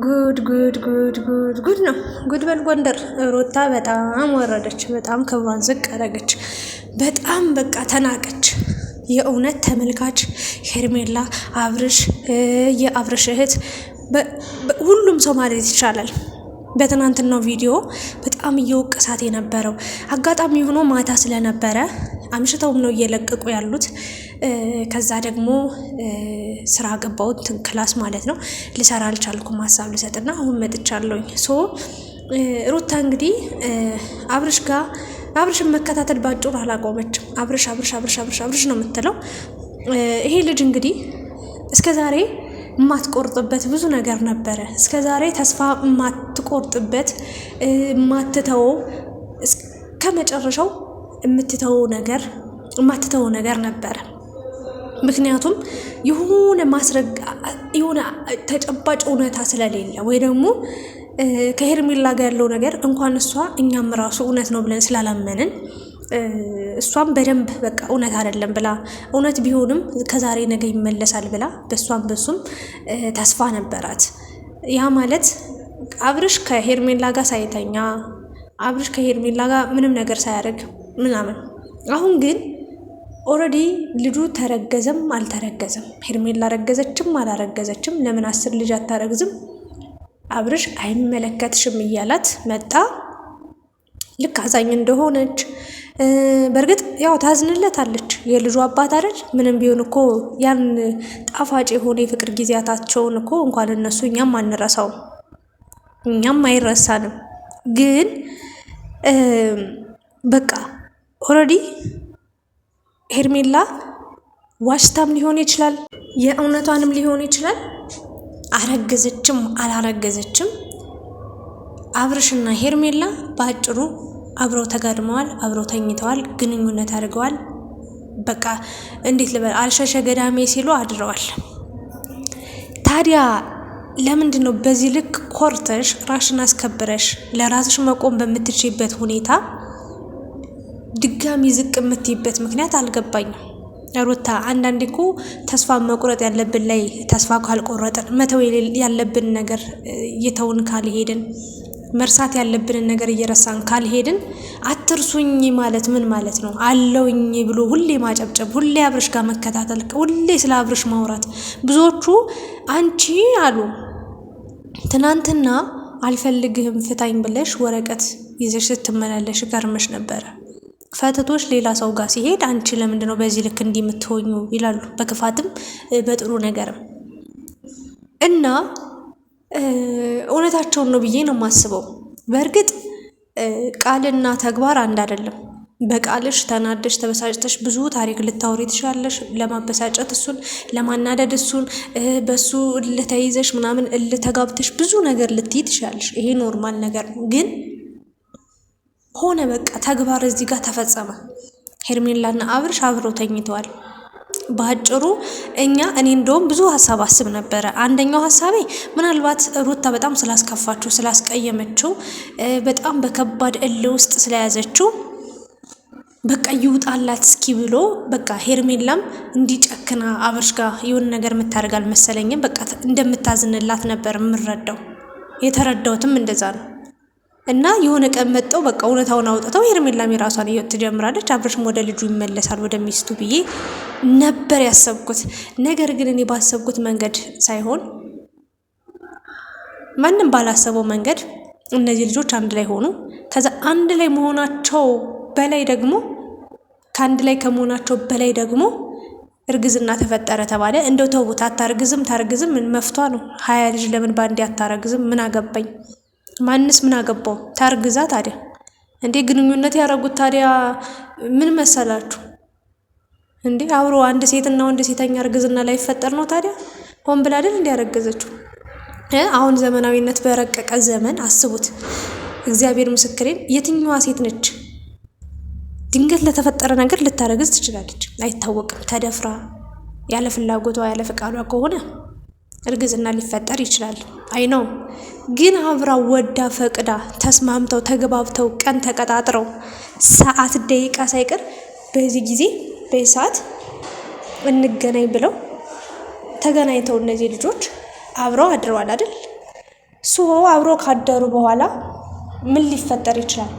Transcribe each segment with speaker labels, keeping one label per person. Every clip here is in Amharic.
Speaker 1: ጉድ ጉድ ጉድ ጉድ ጉድ ነው። ጉድ በል ጎንደር። ሩታ በጣም ወረደች፣ በጣም ክብሯን ዝቅ አደረገች፣ በጣም በቃ ተናቀች። የእውነት ተመልካች ሄርሜላ፣ አብርሽ፣ የአብርሽ እህት፣ ሁሉም ሰው ማለት ይቻላል በትናንትናው ቪዲዮ በጣም እየወቀሳት የነበረው አጋጣሚ ሆኖ ማታ ስለነበረ አምሽተውም ነው እየለቀቁ ያሉት። ከዛ ደግሞ ስራ ገባሁት ክላስ ማለት ነው። ልሰራ አልቻልኩም፣ ሀሳብ ልሰጥና አሁን መጥቻለሁኝ። ሩታ እንግዲህ አብርሽን መከታተል ባጭሩ አላቆመችም። አብርሽ አብርሽ አብርሽ አብርሽ አብርሽ ነው የምትለው። ይሄ ልጅ እንግዲህ እስከዛሬ የማትቆርጥበት ብዙ ነገር ነበረ። እስከዛሬ ተስፋ የማትቆርጥበት የማትተወው ከመጨረሻው የማትተወው ነገር ነበረ። ምክንያቱም የሆነ ተጨባጭ እውነታ ስለሌለ ወይ ደግሞ ከሄርሜላ ጋር ያለው ነገር እንኳን እሷ እኛም ራሱ እውነት ነው ብለን ስላላመንን እሷም በደንብ በቃ እውነት አይደለም ብላ እውነት ቢሆንም ከዛሬ ነገ ይመለሳል ብላ በሱም ተስፋ ነበራት። ያ ማለት አብርሽ ከሄርሜላ ጋር ሳይተኛ አብርሽ ከሄርሜላ ጋር ምንም ነገር ሳያደርግ ምናምን። አሁን ግን ኦልሬዲ ልጁ ተረገዘም አልተረገዘም፣ ሄርሜላ ረገዘችም አላረገዘችም፣ ለምን 10 ልጅ አታረግዝም? አብርሽ አይመለከትሽም እያላት መጣ። ልክ አዛኝ እንደሆነች በእርግጥ ያው ታዝንለታለች። የልጁ አባት አይደል? ምንም ቢሆን እኮ ያን ጣፋጭ የሆነ የፍቅር ጊዜያታቸውን እኮ እንኳን እነሱ እኛም አንረሳውም፣ እኛም አይረሳንም። ግን በቃ ኦልሬዲ ሄርሜላ ዋሽታም ሊሆን ይችላል፣ የእውነቷንም ሊሆን ይችላል። አረገዘችም አላረገዘችም አብርሽና ሄርሜላ በአጭሩ አብረው ተጋድመዋል፣ አብረው ተኝተዋል፣ ግንኙነት አድርገዋል። በቃ እንዴት ልበል አልሸሸ ገዳሜ ሲሉ አድረዋል። ታዲያ ለምንድን ነው በዚህ ልክ ኮርተሽ ራሽን አስከብረሽ ለራስሽ መቆም በምትችይበት ሁኔታ ድጋሚ ዝቅ የምትይበት ምክንያት አልገባኝም። ሩታ አንዳንዴ እኮ ተስፋ መቁረጥ ያለብን ላይ ተስፋ ካልቆረጥን፣ መተው ያለብን ነገር እየተውን ካልሄድን፣ መርሳት ያለብንን ነገር እየረሳን ካልሄድን፣ አትርሱኝ ማለት ምን ማለት ነው? አለውኝ ብሎ ሁሌ ማጨብጨብ፣ ሁሌ አብርሽ ጋር መከታተል፣ ሁሌ ስለ አብርሽ ማውራት። ብዙዎቹ አንቺ አሉ ትናንትና አልፈልግህም ፍታኝ ብለሽ ወረቀት ይዘሽ ስትመላለሽ ገርመሽ ነበረ። ፈተቶች ሌላ ሰው ጋር ሲሄድ አንቺ ለምንድን ነው በዚህ ልክ እንዲህ የምትሆኙ ይላሉ፣ በክፋትም በጥሩ ነገርም። እና እውነታቸውን ነው ብዬ ነው የማስበው። በእርግጥ ቃልና ተግባር አንድ አይደለም። በቃልሽ ተናደሽ ተበሳጭተሽ ብዙ ታሪክ ልታወሪ ትችላለሽ፣ ለማበሳጨት እሱን ለማናደድ እሱን በሱ ልተይዘሽ ምናምን ልተጋብተሽ ብዙ ነገር ልትይ ትችላለሽ። ይሄ ኖርማል ነገር ነው። ግን ሆነ በቃ ተግባር እዚህ ጋር ተፈጸመ። ሄርሜላና አብርሽ አብረው ተኝተዋል። በአጭሩ እኔ እንደውም ብዙ ሀሳብ አስብ ነበረ። አንደኛው ሀሳቤ ምናልባት ሩታ በጣም ስላስከፋችሁ ስላስቀየመችው በጣም በከባድ እልህ ውስጥ ስለያዘችው በቃ ይውጣላት እስኪ ብሎ በቃ ሄርሜላም እንዲጨክና አብርሽ ጋር የሆነ ነገር የምታደርግ አልመሰለኝም። በቃ እንደምታዝንላት ነበር የምረዳው። የተረዳሁትም እንደዛ ነው። እና የሆነ ቀን መጣው በቃ እውነታውን አውጥተው ሄርሜላም የራሷን ህይወት ትጀምራለች፣ አብርሽም ወደ ልጁ ይመለሳል ወደ ሚስቱ ብዬ ነበር ያሰብኩት። ነገር ግን እኔ ባሰብኩት መንገድ ሳይሆን ማንም ባላሰበው መንገድ እነዚህ ልጆች አንድ ላይ ሆኑ። ከዛ አንድ ላይ መሆናቸው በላይ ደግሞ ከአንድ ላይ ከመሆናቸው በላይ ደግሞ እርግዝና ተፈጠረ ተባለ። እንደው ተውት፣ አታርግዝም ታርግዝም ምን መፍቷ ነው? 20 ልጅ ለምን ባንዴ አታረግዝም? ምን አገባኝ? ማንስ ምን አገባው? ታርግዛ ታዲያ እንዴ? ግንኙነት ያደረጉት ታዲያ ምን መሰላችሁ እንዴ? አብሮ አንድ ሴትና ወንድ ሴተኛ እርግዝና ላይ ይፈጠር ነው ታዲያ? ሆን ብላ አይደል እንዲያረገዘችው? አሁን ዘመናዊነት በረቀቀ ዘመን አስቡት። እግዚአብሔር ምስክሬን፣ የትኛዋ ሴት ነች ድንገት ለተፈጠረ ነገር ልታረግዝ ትችላለች? አይታወቅም። ተደፍራ ያለ ፍላጎቷ ያለ ፈቃዷ ከሆነ እርግዝና ሊፈጠር ይችላል። አይ ነው። ግን አብራ ወዳ ፈቅዳ ተስማምተው ተግባብተው ቀን ተቀጣጥረው ሰዓት ደቂቃ ሳይቀር በዚህ ጊዜ በዚህ ሰዓት እንገናኝ ብለው ተገናኝተው እነዚህ ልጆች አብረው አድረዋል አይደል? አብሮ ካደሩ በኋላ ምን ሊፈጠር ይችላል?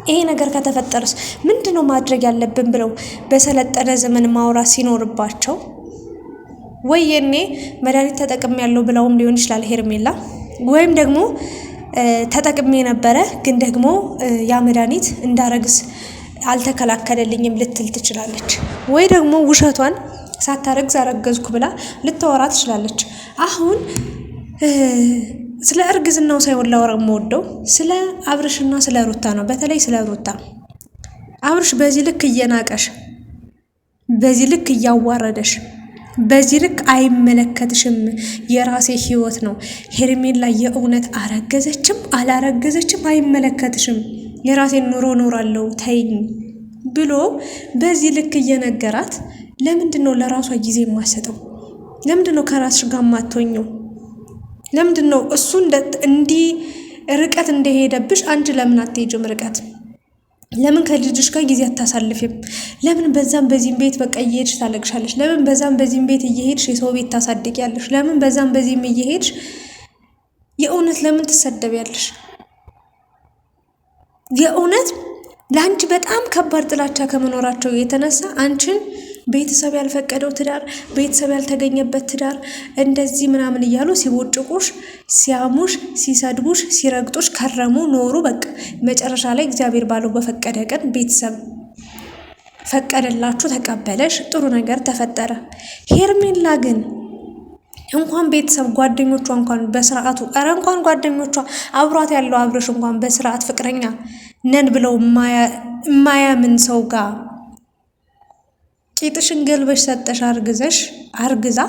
Speaker 1: ይሄ ነገር ከተፈጠረስ ምንድነው ማድረግ ያለብን ብለው በሰለጠነ ዘመን ማውራት ሲኖርባቸው ወይ የኔ መድኃኒት ተጠቅሜ ያለው ብለውም ሊሆን ይችላል ሄርሜላ፣ ወይም ደግሞ ተጠቅሜ ነበረ ግን ደግሞ ያ መድኃኒት እንዳረግዝ አልተከላከለልኝም ልትል ትችላለች። ወይ ደግሞ ውሸቷን ሳታረግዝ አረገዝኩ ብላ ልታወራ ትችላለች። አሁን ስለ እርግዝናው ሳይሆን ላወራ የምወደው ስለ አብርሽና ስለ ሩታ ነው። በተለይ ስለ ሩታ አብርሽ በዚህ ልክ እየናቀሽ፣ በዚህ ልክ እያዋረደሽ፣ በዚህ ልክ አይመለከትሽም፣ የራሴ ህይወት ነው፣ ሄርሜላ የእውነት አረገዘችም አላረገዘችም አይመለከትሽም፣ የራሴን ኑሮ ኖራለሁ ተይኝ ብሎ በዚህ ልክ እየነገራት ለምንድን ነው ለራሷ ጊዜ የማሰጠው? ለምንድን ነው ከራስሽ ጋር ማትሆኚው? ለምንድን ነው እሱ እንዲህ ርቀት እንደሄደብሽ አንቺ ለምን አትሄጂም ርቀት? ለምን ከልጅሽ ጋር ጊዜ አታሳልፊም? ለምን በዛም በዚህም ቤት በቃ እየሄድሽ ታለቅሻለሽ? ለምን በዛም በዚህም ቤት እየሄድሽ የሰው ቤት ታሳድቂያለሽ? ለምን በዛም በዚህም እየሄድሽ የእውነት ለምን ትሰደቢያለሽ? የእውነት ለአንቺ በጣም ከባድ ጥላቻ ከመኖራቸው የተነሳ አንቺን ቤተሰብ ያልፈቀደው ትዳር፣ ቤተሰብ ያልተገኘበት ትዳር እንደዚህ ምናምን እያሉ ሲቦጭቁሽ፣ ሲያሙሽ፣ ሲሰድቡሽ፣ ሲረግጡሽ ከረሙ ኖሩ። በቃ መጨረሻ ላይ እግዚአብሔር ባለው በፈቀደ ቀን ቤተሰብ ፈቀደላችሁ፣ ተቀበለሽ፣ ጥሩ ነገር ተፈጠረ። ሄርሜላ ግን እንኳን ቤተሰብ ጓደኞቿ እንኳን በስርዓቱ እንኳን ጓደኞቿ አብሯት ያለው አብርሽ እንኳን በስርዓት ፍቅረኛ ነን ብለው የማያምን ሰው ጋር ቂጥሽን ገልበሽ ሰጠሽ አርግዛ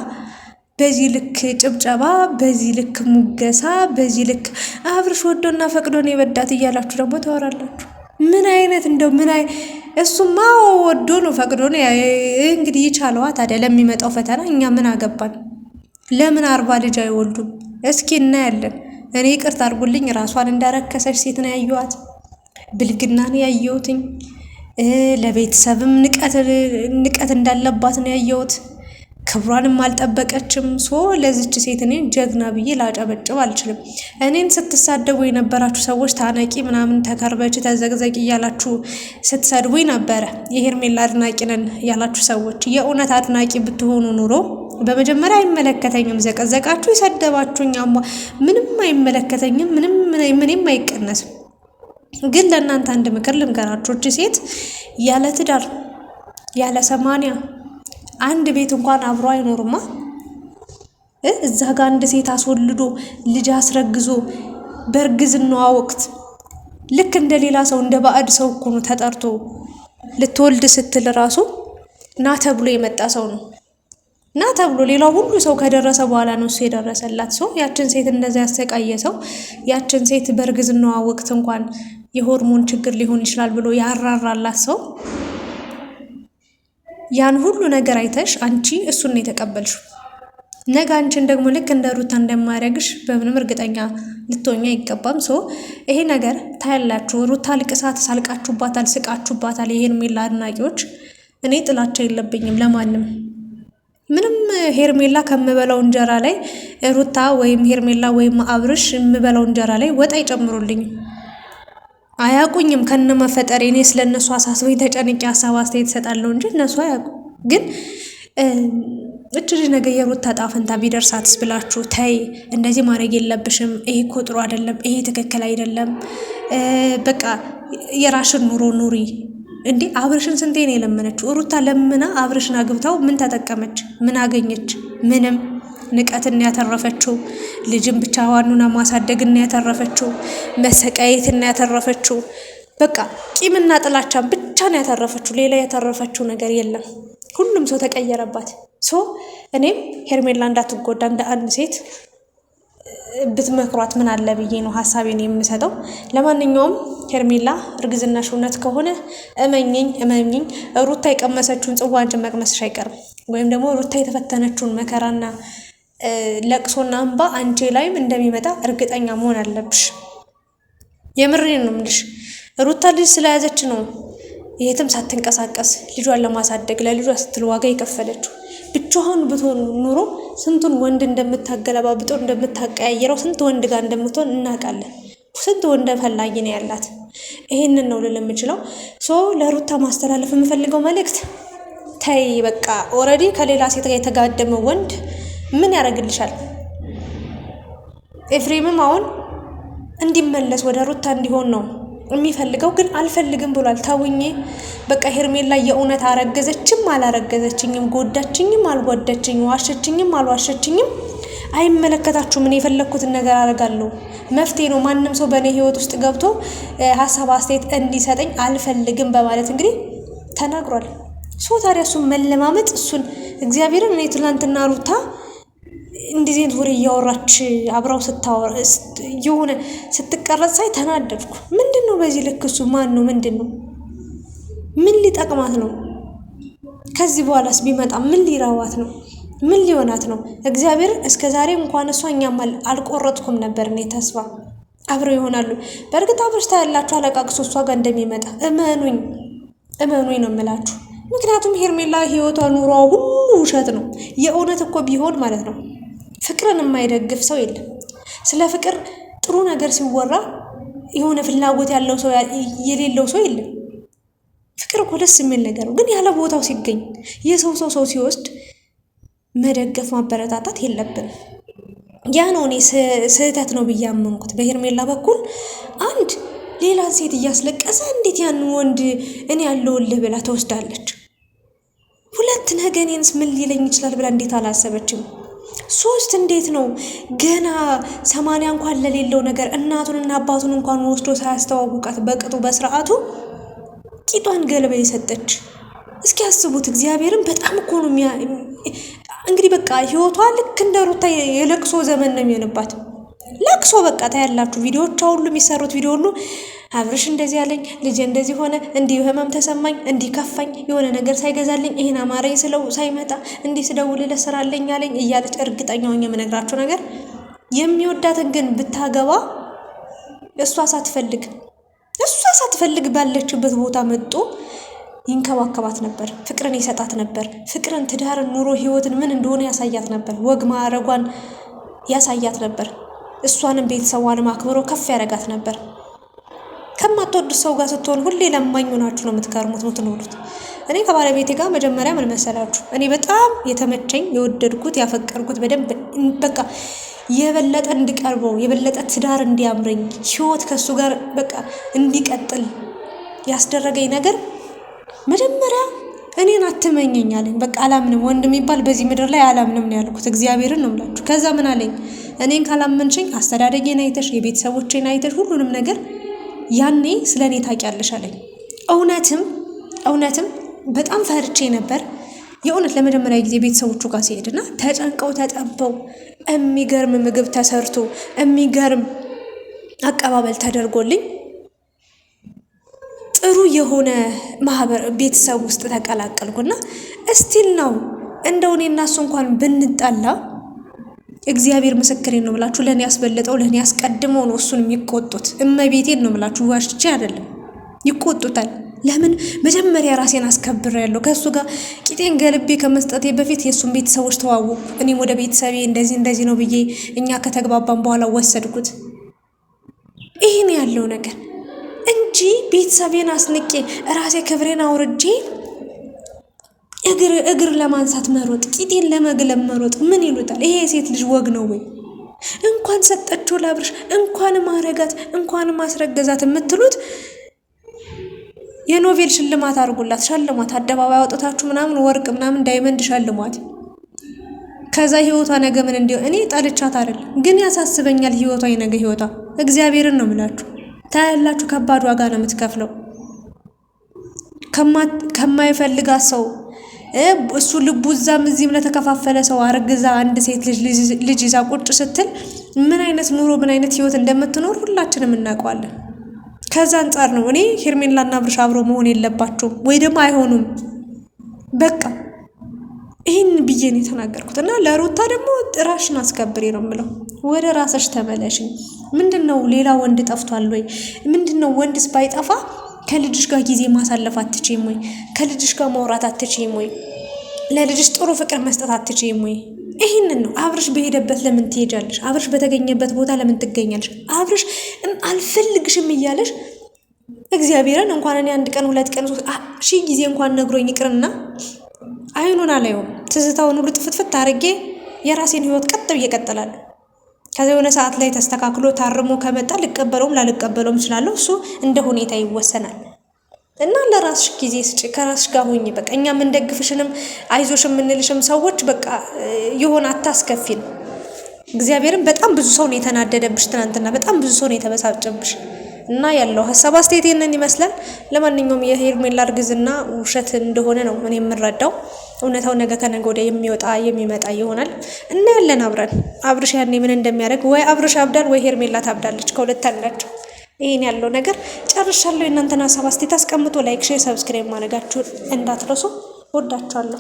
Speaker 1: በዚህ ልክ ጭብጨባ፣ በዚህ ልክ ሙገሳ፣ በዚህ ልክ አብርሽ ወዶና ፈቅዶን የበዳት እያላችሁ ደግሞ ታወራላችሁ። ምን አይነት እንደው እሱማ ወዶ ነው ፈቅዶ ነው እንግዲህ ይቻለዋ። ታዲያ ለሚመጣው ፈተና እኛ ምን አገባን? ለምን 40 ልጅ አይወልዱም? እስኪ እናያለን። እኔ ይቅርታ አድርጉልኝ፣ ራሷን እንዳረከሰች ሴት ነው ያየኋት፣ ብልግና ነው ያየሁትኝ። ለቤተሰብም ንቀት እንዳለባት ነው ያየሁት። ክብሯንም አልጠበቀችም። ለዚች ሴት እኔ ጀግና ብዬ ላጨበጭብ አልችልም። እኔን ስትሳደቡ የነበራችሁ ሰዎች ታነቂ ምናምን ተከርበች ተዘግዘቂ እያላችሁ ስትሰድቡኝ ነበረ። የሄርሜላ አድናቂ ነን ያላችሁ ሰዎች የእውነት አድናቂ ብትሆኑ ኑሮ በመጀመሪያ አይመለከተኝም። ዘቀዘቃችሁ፣ የሰደባችሁኝ ምንም አይመለከተኝም፣ ምንም አይቀነስም። ግን ለእናንተ አንድ ምክር ልንገራችሁ። እቺ ሴት ያለ ትዳር ያለ 80 አንድ ቤት እንኳን አብሮ አይኖርማ። እዛ ጋር አንድ ሴት አስወልዶ ልጅ አስረግዞ በእርግዝናዋ ወቅት ልክ እንደ ሌላ ሰው እንደ ባዕድ ሰው እኮ ነው ተጠርቶ ልትወልድ ስትል ራሱ ና ተብሎ የመጣ ሰው ነው። ና ተብሎ ሌላው ሁሉ ሰው ከደረሰ በኋላ ነው እሱ የደረሰላት። ያችን ሴት እንደዛ ያሰቃየ ሰው ያችን ሴት በእርግዝናዋ ወቅት እንኳን የሆርሞን ችግር ሊሆን ይችላል ብሎ ያራራላት ሰው ያን ሁሉ ነገር አይተሽ አንቺ እሱን ነው የተቀበልሽው። ነገ አንቺን ደግሞ ልክ እንደ ሩታ እንደማያደርግሽ በምንም እርግጠኛ ልትሆኛ አይገባም። ይሄ ነገር ታያላችሁ። ሩታ ልቅሳ ተሳልቃችሁባታል፣ ስቃችሁባታል። የሄርሜላ አድናቂዎች እኔ ጥላቻ የለብኝም ለማንም ምንም። ሄርሜላ ከምበላው እንጀራ ላይ ሩታ ወይም ሄርሜላ ወይም አብርሽ የምበላው እንጀራ ላይ ወጥ አይጨምሩልኝም። አያቁኝም ከነመፈጠሬ። እኔ ስለነሱ አሳስበኝ ተጨንቄ ሀሳብ አስተያየት እሰጣለሁ እንጂ እነሱ አያውቁ። ግን እችል ነገር የሩታ ዕጣ ፈንታ ቢደርሳትስ ብላችሁ ተይ፣ እንደዚህ ማድረግ የለብሽም፣ ይሄ እኮ ጥሩ አይደለም፣ ይሄ ትክክል አይደለም፣ በቃ የራሽን ኑሮ ኑሪ። እንዴ አብርሽን ስንቴ ነው የለመነችው? ሩታ ለምና አብርሽን አግብታው ምን ተጠቀመች? ምን አገኘች? ምንም። ንቀትን ያተረፈችው ልጅን ብቻ ዋኑና ማሳደግን ያተረፈችው፣ መሰቃየትን ያተረፈችው፣ በቃ ቂምና ጥላቻን ብቻ ነው ያተረፈችው። ሌላ ያተረፈችው ነገር የለም። ሁሉም ሰው ተቀየረባት። እኔም ሄርሜላ እንዳትጎዳ እንደ አንድ ሴት ብትመክሯት ምን አለ ብዬ ነው ሀሳቤን የምሰጠው። ለማንኛውም ሄርሜላ እርግዝናሽ እውነት ከሆነ እመኝኝ ሩታ የቀመሰችውን ጽዋ አንቺን መቅመስሽ አይቀርም። ወይም ደግሞ ሩታ የተፈተነችውን መከራና ለቅሶና እንባ አንቺ ላይም እንደሚመጣ እርግጠኛ መሆን አለብሽ። የምሬን ነው የምልሽ። ሩታ ልጅ ስለያዘች ነው የትም ሳትንቀሳቀስ ልጇን ለማሳደግ ለልጇ ስትል ዋጋ የከፈለችው ብቻዋን ብትሆን ኑሮ ስንቱን ወንድ እንደምታገለባብጠው እንደምታቀያየረው ስንት ወንድ ጋር እንደምትሆን እናውቃለን። ስንት ወንድ ፈላጊ ነው ያላት። ይሄንን ነው ልል የምችለው። ለሩታ ማስተላለፍ የምፈልገው መልእክት ተይ በቃ ኦልሬዲ ከሌላ ሴት ጋር የተጋደመ ወንድ ምን ያደርግልሻል? ኤፍሬምም አሁን እንዲመለስ ወደ ሩታ እንዲሆን ነው የሚፈልገው፣ ግን አልፈልግም ብሏል። ታውኜ በቃ ሄርሜላ የእውነት አረገዘችም አላረገዘችኝም፣ ጎዳችኝም አልጎዳችኝም፣ ዋሸችኝም አልዋሸችኝም አይመለከታችሁም። እኔ የፈለኩትን ነገር አደርጋለሁ። መፍትሄ ነው። ማንም ሰው በእኔ ህይወት ውስጥ ገብቶ ሀሳብ አስተያየት እንዲሰጠኝ አልፈልግም በማለት እንግዲህ ተናግሯል። ታዲያ እሱን መለማመጥ እሱን እግዚአብሔርን እኔ ትናንትና ሩታ እንደዚህ ወሬ እያወራች አብራው ስታወራ የሆነ ስትቀረጽ ሳይ ተናደድኩ። ምንድነው በዚህ ልክ እሱ ማን ነው? ምንድነው? ምን ሊጠቅማት ነው? ከዚህ በኋላስ ቢመጣ ምን ሊራዋት ነው? ምን ሊሆናት ነው? እግዚአብሔር እስከ ዛሬ እንኳን እሷ እኛም አልቆረጥኩም ነበር እኔ ተስፋ አብረው ይሆናሉ። በእርግጥ አብረሽታ ያላችሁ አለቃቅሶ እሷ ጋር እንደሚመጣ እመኑኝ ነው የምላችሁ። ምክንያቱም ሄርሜላ ህይወቷ ኑሯ ሁሉ ውሸት ነው። የእውነት እኮ ቢሆን ማለት ነው ፍቅርን የማይደግፍ ሰው የለም። ስለ ፍቅር ጥሩ ነገር ሲወራ የሆነ ፍላጎት ያለው ሰው የሌለው ሰው የለም። ፍቅር እኮ ደስ የሚል ነገር ነው፣ ግን ያለ ቦታው ሲገኝ የሰው ሰው ሲወስድ መደገፍ ማበረታታት የለብንም። ያ ነው እኔ ስህተት ነው ብዬ አመንኩት። በሄርሜላ በኩል አንድ ሌላን ሴት እያስለቀሰ እንዴት ያን ወንድ እኔ ያለውልህ ብላ ተወስዳለች። ሁለት ነገ እኔንስ ምን ሊለኝ ይችላል ብላ እንዴት አላሰበችም? ሶስት እንዴት ነው ገና 80 እንኳን ለሌለው ነገር እናቱንና አባቱን እንኳን ወስዶ ሳያስተዋውቃት በቅጡ በስርዓቱ ቂጧን ገልበ የሰጠች። እስኪ ያስቡት እግዚአብሔርን። በጣም እኮ ነው እንግዲህ በቃ ህይወቷ ልክ እንደ ሩታ የለቅሶ ዘመን ነው የሚሆንባት። ለቅሶ በቃ ታያላችሁ። ቪዲዮዎች ሁሉ የሚሰሩት ቪዲዮ ሁሉ አብርሽ እንደዚህ ያለኝ፣ ልጅ እንደዚህ ሆነ፣ እንዲህ ህመም ተሰማኝ፣ እንዲህ ከፋኝ፣ የሆነ ነገር ሳይገዛልኝ፣ ይሄን አማረኝ ስለው ሳይመጣ፣ እንዲህ ስደውልለት ስራለኝ አለኝ እያለች እርግጠኛ ሆኜ የምነግራችሁ ነገር የሚወዳትን ግን ብታገባ እሷ ሳትፈልግ ባለችበት ቦታ መጥቶ ይንከባከባት ነበር። ፍቅርን ይሰጣት ነበር። ፍቅርን፣ ትዳርን፣ ኑሮ፣ ህይወትን ምን እንደሆነ ያሳያት ነበር። ወግ ማዕረጓን ያሳያት ነበር። እሷንም ቤተሰቧንም አክብሮ ከፍ ያደርጋት ነበር። ከማትወዱት ሰው ጋር ስትሆን ሁሌ ለማኝ ሆናችሁ ነው የምትከርሙት የምትኖሩት። እኔ ከባለቤቴ ጋር መጀመሪያ ምን መሰላችሁ? እኔ በጣም የተመቸኝ የወደድኩት ያፈቀርኩት በደንብ በቃ የበለጠ እንዲቀርበው የበለጠ ትዳር እንዲያምረኝ ህይወት ከሱ ጋር በቃ እንዲቀጥል ያስደረገኝ ነገር መጀመሪያ እኔን አትመኘኝ አለኝ። በቃ አላምንም፣ ወንድ የሚባል በዚህ ምድር ላይ አላምንም ነው ያልኩት። እግዚአብሔርን ነው የምላችሁ። ከዛ ምን አለኝ? እኔን ካላመንሽኝ አስተዳደጌን አይተሽ የቤተሰቦቼን አይተሽ ሁሉንም ነገር ያኔ ስለኔ ታውቂያለሽ አለኝ። እውነትም በጣም ፈርቼ ነበር። የእውነት ለመጀመሪያ ጊዜ ቤተሰቦቹ ጋር ሲሄድና ተጨንቀው ተጠበው የሚገርም ምግብ ተሰርቶ የሚገርም አቀባበል ተደርጎልኝ ጥሩ የሆነ ማህበር ቤተሰብ ውስጥ ተቀላቀልኩና እስቲል ነው እንደው እኔ እና እሱ እንኳን ብንጣላ እግዚአብሔር ምስክሬ ነው ብላችሁ ለኔ ያስበለጠው ለኔ ያስቀድመው ነው እሱን የሚቆጡት። እመቤቴን ነው ብላችሁ ዋሽቼ አይደለም፣ ይቆጡታል። ለምን? መጀመሪያ ራሴን አስከብሬያለሁ። ከሱ ጋር ቂጤን ገልቤ ከመስጠቴ በፊት የሱን ቤተሰቦች ተዋወቁ። እኔም ወደ ቤተሰቤ እንደዚህ ነው ብዬ እኛ ከተግባባን በኋላ ወሰድኩት። ይሄን ያለው ነገር እንጂ ቤተሰቤን አስንቄ ራሴ ክብሬን አውርጄ እግር ለማንሳት መሮጥ፣ ቂጤን ለመግለብ መሮጥ ምን ይሉታል? ይሄ የሴት ልጅ ወግ ነው ወይ? እንኳን ሰጠችው ለአብርሽ፣ እንኳን ማረጋት፣ እንኳን ማስረገዛት የምትሉት የኖቤል ሽልማት አድርጉላት፣ ሸልሟት፣ አደባባይ አውጥታችሁ ምናምን ወርቅ ምናምን ዳይመንድ ሸልሟት። ከዛ ህይወቷ ነገ ምን እንዲሆን እኔ ጠልቻት አይደል፣ ግን ያሳስበኛል ህይወቷ የነገ ህይወቷ። እግዚአብሔርን ነው የምላችሁ። ታያላችሁ፣ ከባድ ዋጋ ነው የምትከፍለው። ከማይፈልጋት ሰው እሱ ልቡ እዛም እዚህም ለተከፋፈለ ሰው አርግዛ አንድ ሴት ልጅ ይዛ ቁጭ ስትል ምን አይነት ኑሮ ምን አይነት ህይወት እንደምትኖር ሁላችንም እናውቀዋለን። ከዛ አንጻር ነው እኔ ሄርሜላና አብርሽ አብሮ መሆን የለባቸውም ወይ ደግሞ አይሆኑም። በቃ ይህን ብዬ ነው የተናገርኩት። እና ለሩታ ደግሞ ራሽን አስከብሬ ነው የምለው። ወደ ራስሽ ተመለሽ። ምንድነው ሌላ ወንድ ጠፍቷል ወይ? ምንድነው ወንድስ ባይጠፋ ከልጅሽ ጋር ጊዜ ማሳለፍ አትችይም ወይ? ከልጅሽ ጋር ማውራት አትችይም ወይ? ለልጅሽ ጥሩ ፍቅር መስጠት አትችይም ወይ? ይህንን ነው። አብርሽ በሄደበት ለምን ትሄጃለሽ? አብርሽ በተገኘበት ቦታ ለምን ትገኛለሽ? አብርሽ አልፈልግሽም እያለሽ እግዚአብሔርን እንኳን እኔ 1 ቀን 2 ቀን 1000 ጊዜ እንኳን ነግሮኝ ይቅርና አይኑን አላየውም። ትዝታውን ሁሉ ጥፍትፍት አድርጌ የራሴን ህይወት ቀጥ ብዬ እቀጥላለሁ። ከዛ የሆነ ሰዓት ላይ ተስተካክሎ ታርሞ ከመጣ ልቀበለውም ላልቀበለውም እችላለሁ። እሱ እንደ ሁኔታ ይወሰናል። እና ለራስሽ ጊዜ ስጪ፣ ከራስሽ ጋር ሁኚ። በቃ እኛ የምንደግፍሽንም አይዞሽ የምንልሽም ሰዎች በቃ የሆነ አታስከፊን። እግዚአብሔርን በጣም ብዙ ሰው ነው የተናደደብሽ ትናንትና፣ በጣም ብዙ ሰው ነው የተበሳጨብሽ። እና ያለው ሀሳብ አስተያየት ይሄንን ይመስላል። ለማንኛውም የሄርሜላ እርግዝና ውሸት እንደሆነ ነው እኔ የምረዳው። እውነታው ነገ ከነገ ወዲያ የሚወጣ የሚመጣ ይሆናል እና ያለን አብረን አብርሽ ያኔ ምን እንደሚያደርግ ወይ አብርሽ አብዳል ወይ ሄርሜላ ታብዳለች፣ ከሁለት አንዳቸው። ይሄን ያለው ነገር ጨርሻለሁ። የእናንተን ሀሳብ አስተያየት አስቀምጡ። ላይክ፣ ሼር፣ ሰብስክራይብ ማድረጋችሁን እንዳትረሱ። ወዳችኋለሁ።